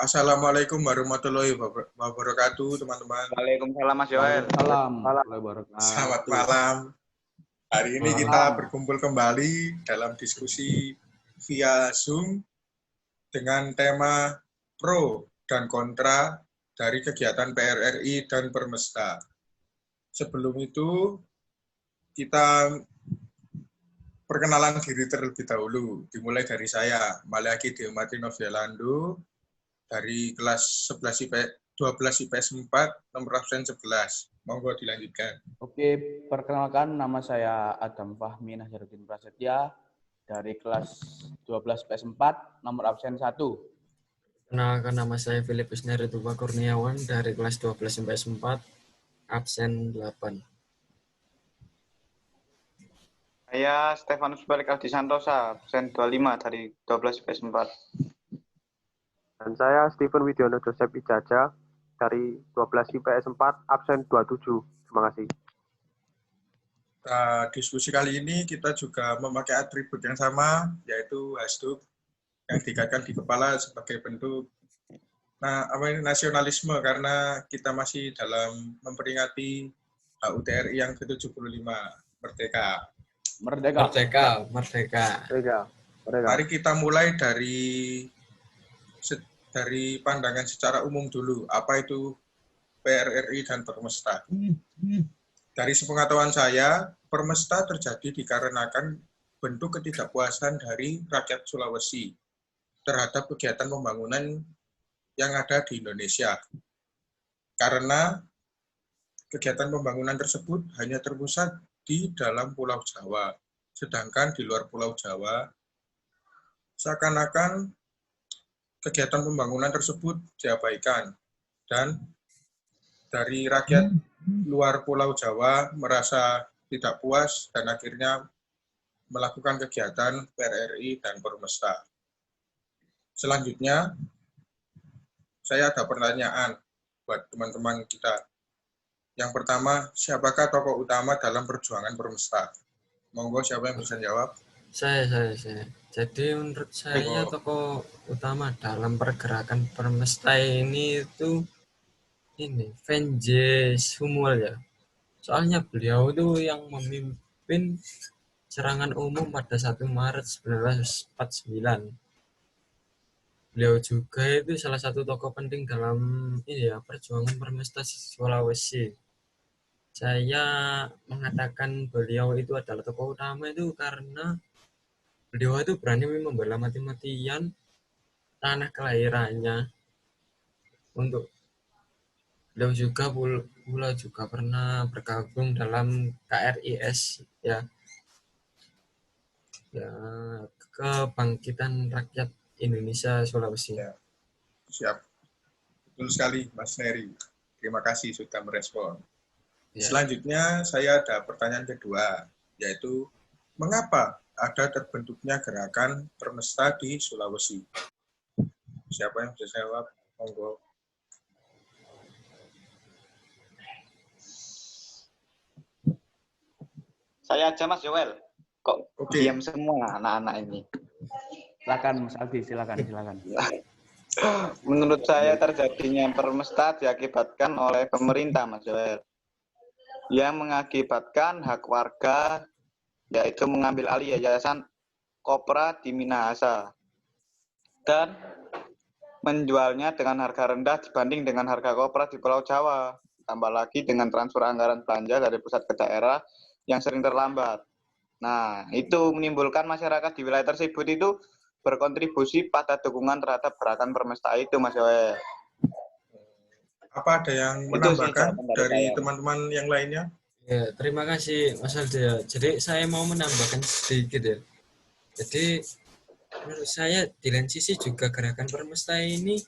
Assalamualaikum warahmatullahi wabarakatuh, teman-teman. Waalaikumsalam Mas Joel. Waalaikumsalam. Selamat malam. Hari ini kita berkumpul kembali dalam diskusi via Zoom dengan tema pro dan kontra dari kegiatan PRRI dan Permesta. Sebelum itu, kita perkenalan diri terlebih dahulu. Dimulai dari saya, Maliaki Deomati Novialando, dari kelas 12 IPS 4, nomor absen 11. Monggo dilanjutkan. Oke, perkenalkan nama saya Adam Fahmi Nazarudin Prasetya dari kelas 12 IPS 4, nomor absen 1. Kenalkan nama saya Philip Isneri Tuba Kurniawan dari kelas 12 IPS 4, absen 8. Saya Stefanus Balik Aldi Santosa, absen 25 dari 12 IPS 4. Dan saya Stephen Widiono Joseph Ijaja dari 12 IPS 4, absen 27. Terima kasih. Diskusi kali ini kita juga memakai atribut yang sama, yaitu hashtag yang dikaitkan di kepala sebagai bentuk nasionalisme, karena kita masih dalam memperingati HUT RI yang ke-75, Merdeka. Mari kita mulai dari pandangan secara umum dulu. Apa itu PRRI dan Permesta? Dari sepengetahuan saya, Permesta terjadi dikarenakan bentuk ketidakpuasan dari rakyat Sulawesi terhadap kegiatan pembangunan yang ada di Indonesia. Karena kegiatan pembangunan tersebut hanya terpusat di dalam Pulau Jawa. Sedangkan di luar Pulau Jawa, seakan-akan kegiatan pembangunan tersebut diabaikan. Dan dari rakyat luar Pulau Jawa merasa tidak puas dan akhirnya melakukan kegiatan PRRI dan Permesta. Selanjutnya, saya ada pertanyaan buat teman-teman kita. Yang pertama, siapakah tokoh utama dalam perjuangan Permesta? Monggo, siapa yang bisa jawab? Saya. Jadi menurut saya tokoh utama dalam pergerakan Permesta ini itu Venje Sumul ya. Soalnya beliau itu yang memimpin serangan umum pada 1 Maret 1949. Beliau juga itu salah satu tokoh penting dalam perjuangan Permesta Sulawesi. Saya mengatakan beliau itu adalah tokoh utama itu karena beliau itu berani membela mati-matian tanah kelahirannya. Untuk beliau juga pula juga pernah bergabung dalam KRIS ya Kebangkitan Rakyat Indonesia Sulawesi. Ya, siap. Betul sekali, Mas Neri. Terima kasih sudah merespon. Ya. Selanjutnya, saya ada pertanyaan kedua, yaitu mengapa ada terbentuknya gerakan Permesta di Sulawesi? Siapa yang bisa jawab? Monggo. Saya aja Mas Joel. Kok diam semua anak-anak ini? Silakan Mas Aldi, silakan. Menurut saya terjadinya Permesta diakibatkan oleh pemerintah, Mas Joel, yang mengakibatkan hak warga, yaitu mengambil alih yayasan Kopra di Minahasa dan menjualnya dengan harga rendah dibanding dengan harga Kopra di Pulau Jawa. Tambah lagi dengan transfer anggaran belanja dari pusat ke daerah yang sering terlambat. Nah, itu menimbulkan masyarakat di wilayah tersebut itu berkontribusi pada dukungan terhadap gerakan Permesta itu, Mas Joel. Apa ada yang menambahkan dari teman-teman yang lainnya? Ya, terima kasih Mas Aldi. Jadi saya mau menambahkan sedikit ya. Jadi menurut saya di lain sisi juga gerakan Permesta ini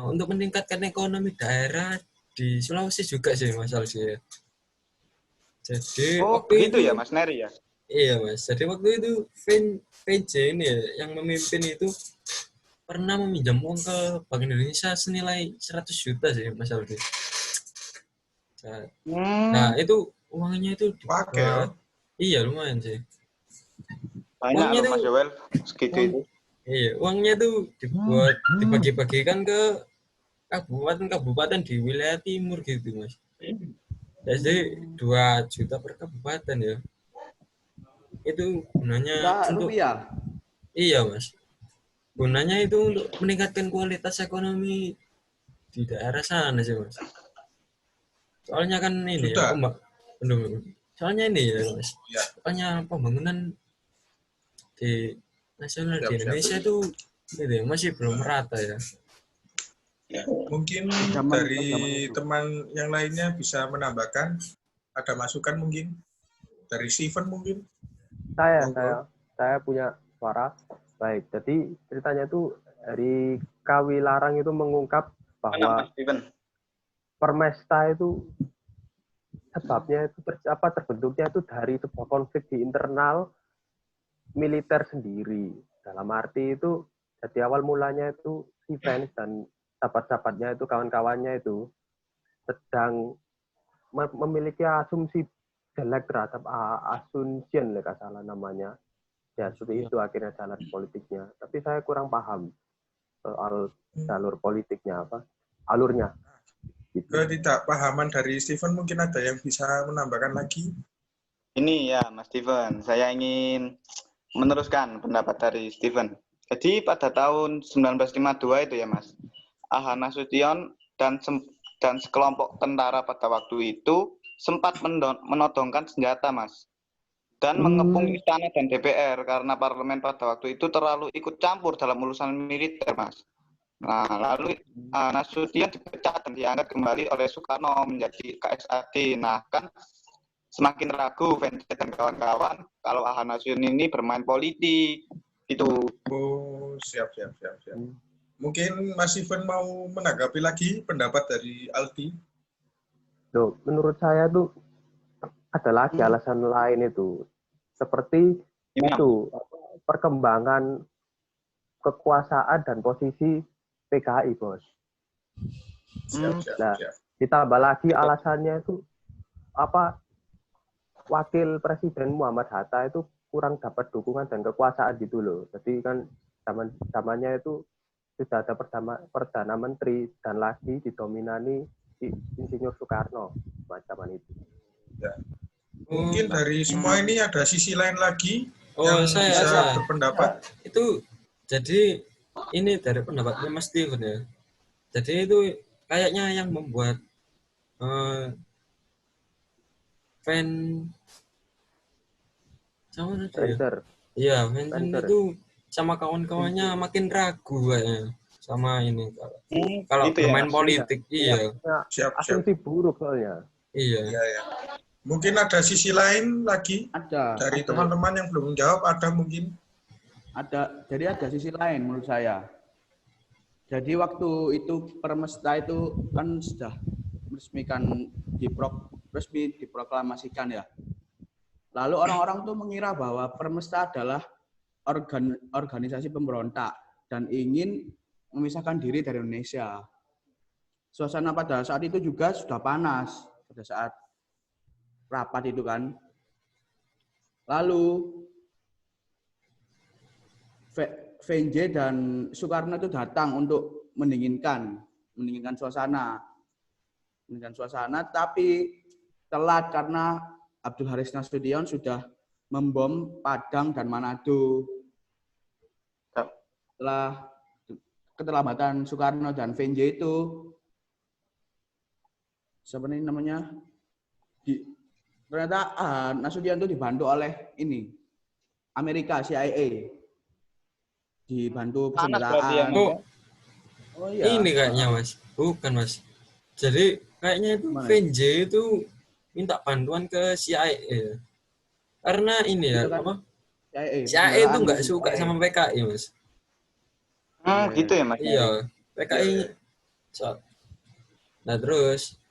untuk meningkatkan ekonomi daerah di Sulawesi juga sih Mas Aldi. Jadi waktu itu ya Mas Neri ya? Iya Mas. Jadi waktu itu VJ ini ya, yang memimpin itu pernah meminjam uang ke Bank Indonesia senilai 100 juta sih Mas Aldi. Nah itu uangnya itu dipakai. Iya lumayan sih. Banyak loh Mas Joel segitu itu. Iya, uangnya tuh dibuat dibagi-bagikan ke kabupaten-kabupaten di wilayah timur gitu, Mas. Jadi 2 juta per kabupaten ya. Itu gunanya Juta untuk rupiah. iya, Mas. Gunanya itu untuk meningkatkan kualitas ekonomi di daerah sana sih, Mas. Soalnya kan ini ya, Juta. soalnya ini ya, Mas. Ya, Soalnya pembangunan di nasional di siap, siap. Indonesia itu gitu ya, masih belum merata ya. Mungkin Zaman dari itu. teman yang lainnya bisa menambahkan, ada masukan mungkin dari Steven mungkin. Monggo. Saya punya suara. Baik, jadi ceritanya itu dari Kawi Larang itu mengungkap Mana bahwa Mas Steven? Permesta itu sebabnya itu terbentuknya itu dari sebuah konflik di internal militer sendiri. Dalam arti itu jadi awal mulanya itu si Vance dan sahabat-sahabatnya itu kawan-kawannya itu sedang memiliki asumsi jelek terhadap Asunción, nggak salah namanya. Ya, seperti itu akhirnya jalan politiknya. Tapi saya kurang paham soal jalur politiknya alurnya. Gitu. Ketidakpahaman dari Steven mungkin ada yang bisa menambahkan lagi. Ini ya, Mas Steven. Saya ingin meneruskan pendapat dari Steven. Jadi pada tahun 1952 itu ya, Mas, Aha Nasution dan sekelompok tentara pada waktu itu sempat menodongkan senjata, Mas, dan mengepung istana dan DPR karena parlemen pada waktu itu terlalu ikut campur dalam urusan militer, Mas. Nah, lalu Nasution dipecat dan diangkat kembali oleh Soekarno menjadi KSAD. Nah, kan semakin ragu Vance dan kawan-kawan kalau Aha Nasution ini bermain politik gitu. Oh, siap. Mungkin Mas Steven mau menanggapi lagi pendapat dari Aldi. Loh, menurut saya tuh ada lagi alasan lain itu. Seperti itu, perkembangan kekuasaan dan posisi PKI, Bos. Siap. Ditambah lagi alasannya itu Wakil Presiden Muhammad Hatta itu kurang dapat dukungan dan kekuasaan gitu loh. Jadi kan zamannya itu sudah ada Perdana Menteri dan lagi didominani Insinyur Soekarno zaman itu. Ya. Mungkin dari semua ini ada sisi lain lagi yang saya bisa berpendapat. itu jadi ini dari pendapatnya Mas Steven ya. Jadi itu kayaknya yang membuat Vincent itu sama kawan-kawannya makin ragu kayaknya sama ini kalau gitu bermain ya, politik. Iya. Siap. Asumsi buruk soalnya. Iya. Mungkin ada sisi lain lagi dari teman-teman yang belum menjawab, ada mungkin? Jadi ada sisi lain menurut saya. Jadi waktu itu Permesta itu kan sudah resmi diproklamasikan ya. Lalu orang-orang tuh mengira bahwa Permesta adalah organisasi pemberontak dan ingin memisahkan diri dari Indonesia. Suasana pada saat itu juga sudah panas pada saat rapat itu kan. Lalu VNJ dan Soekarno itu datang untuk mendinginkan suasana. Tapi telat karena Abdul Haris Nasution sudah membom Padang dan Manado. Setelah keterlambatan Soekarno dan VNJ itu, siapa ini namanya? Ternyata Nasution itu dibantu oleh Amerika, CIA. Dibantu persenjataan. Oh iya. Ini kayaknya Mas. Bukan Mas. Jadi kayaknya itu VNJ itu minta bantuan ke CIA. Karena ini ya, CIA itu nggak suka sama PKI, Mas. Gitu ya, Mas? Iya, PKI. Nah terus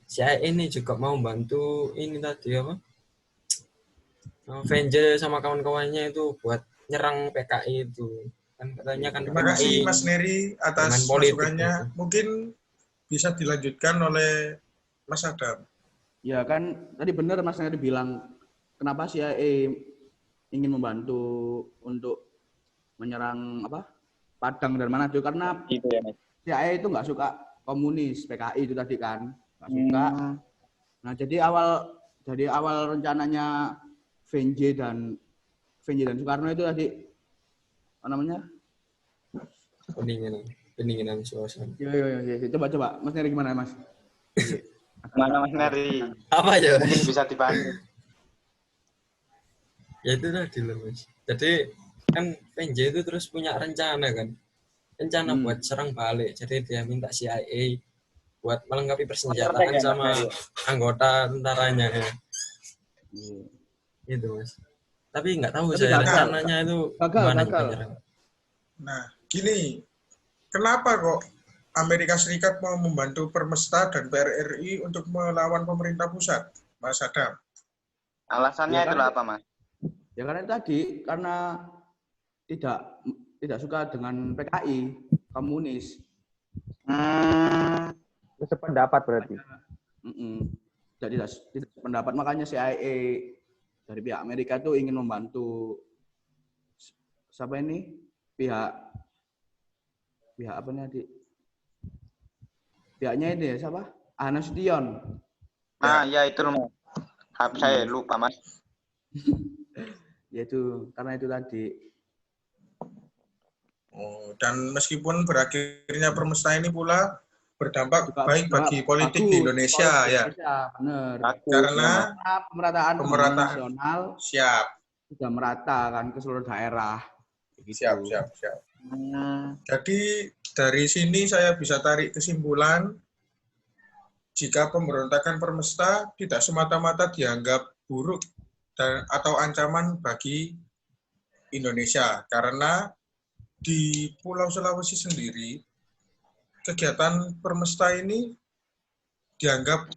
CIA ini juga mau bantu ini tadi apa? Venture sama kawan-kawannya itu buat nyerang PKI itu. Kan katanya kan Terima kasih Mas Neri atas masukannya. Mungkin bisa dilanjutkan oleh Mas Adam. Ya kan tadi benar Mas Neri bilang kenapa CIA ingin membantu untuk menyerang Padang dan Manado karena Itu ya, Mas. CIA itu nggak suka komunis, PKI itu tadi kan nggak suka. Nah jadi awal rencananya VNJ dan Soekarno itu tadi apa namanya? Pendinginan suasana. Yo. Coba Mas Neri gimana Mas? Mana Mas Neri? Apa ya? Mungkin bisa dibantu. Ya itu tadi loh Mas. Jadi kan PNJ itu terus punya rencana kan. Rencana buat serang balik. Jadi dia minta CIA buat melengkapi persenjataan sama anggota tentaranya ya. Itu Mas. Tapi nggak tahu saya rencananya itu gimana nyerang. Nah, gini, kenapa kok Amerika Serikat mau membantu Permesta dan PRRI untuk melawan pemerintah pusat, Mas Adam? Alasannya itu apa, Mas? Ya karena tidak suka dengan PKI, komunis. Sependapat berarti. Tidak sependapat, makanya CIA dari pihak Amerika itu ingin membantu siapa ini? Pihak apa nih adik? Pihaknya ini siapa? Nasution. Ya itu Mas. Saya lupa Mas. Yaitu karena itu tadi. Dan meskipun berakhirnya Permesta ini pula berdampak baik bagi politik di Indonesia ya. Benar. Karena pemerataan nasional siap sudah merata kan ke seluruh daerah. Siap. Jadi dari sini saya bisa tarik kesimpulan jika pemberontakan Permesta tidak semata-mata dianggap buruk atau ancaman bagi Indonesia, karena di Pulau Sulawesi sendiri kegiatan Permesta ini dianggap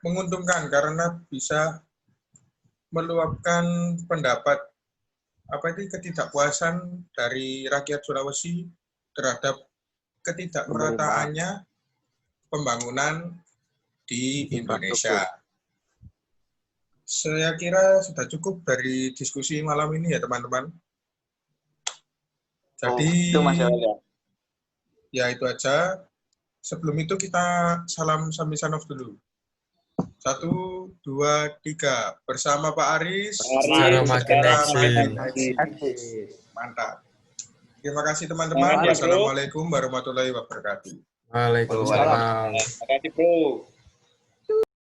menguntungkan karena bisa meluapkan pendapat ketidakpuasan dari rakyat Sulawesi terhadap ketidakmerataannya pembangunan di Indonesia. Saya kira sudah cukup dari diskusi malam ini ya teman-teman. Jadi ya itu aja. Sebelum itu kita salam Samisanov dulu. 1, 2, 3. Bersama Pak Aris. Secara makin Mantap. Terima kasih teman-teman. Wassalamualaikum warahmatullahi wabarakatuh. Waalaikumsalam. Terima kasih, Bro.